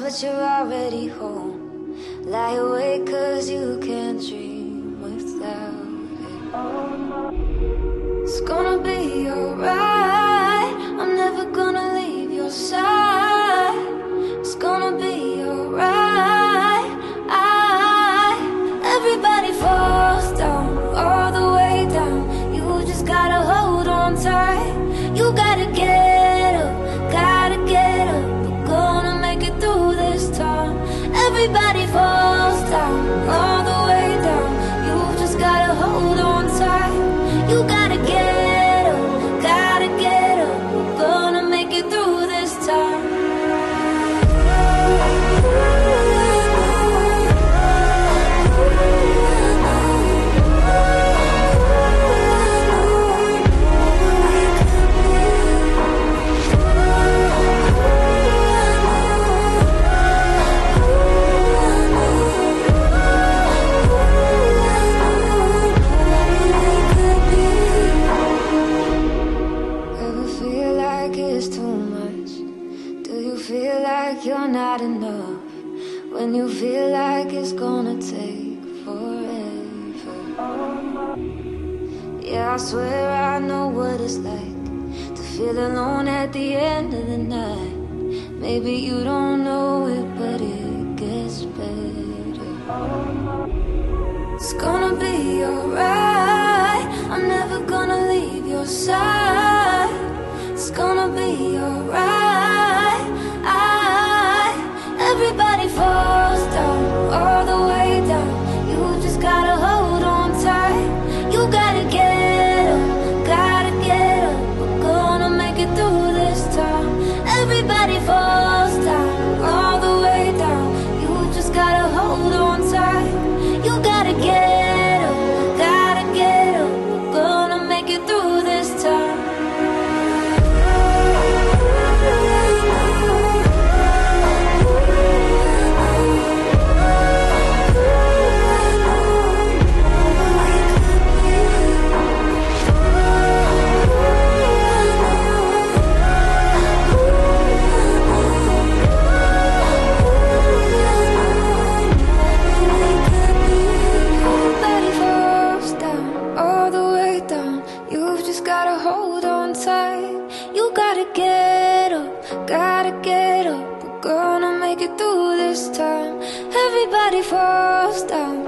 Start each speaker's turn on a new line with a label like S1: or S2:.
S1: but you're already home. Lie awake 'cause you can't dream without it. It's gonna be alright. I'm never gonna leave your side. It's gonna be alright. Everybody falls down, all the way down. You just gotta hold on tight. You gotta get up, gotta get up. We're gonna make it through this time. Everybody falls down, all the way down. You just gotta hold on tight. You gotta get up, gotta get up. We're gonna make it through this time. You're not enough when you feel like it's gonna take forever. Yeah, I swear I know what it's like to feel alone at the end of the night. Maybe you don't know it, but it gets better. It's gonna be alright. I'm never gonna leave your side. It's gonna be alright. Everybody falls down, all the way down. You just gotta hold on tight. You gotta get up, gotta get up. We're gonna make it through this time. Everybody falls down, all the way down. You just gotta hold on tight. You gotta get up, gotta get up. We're gonna make it through this time. Everybody falls down.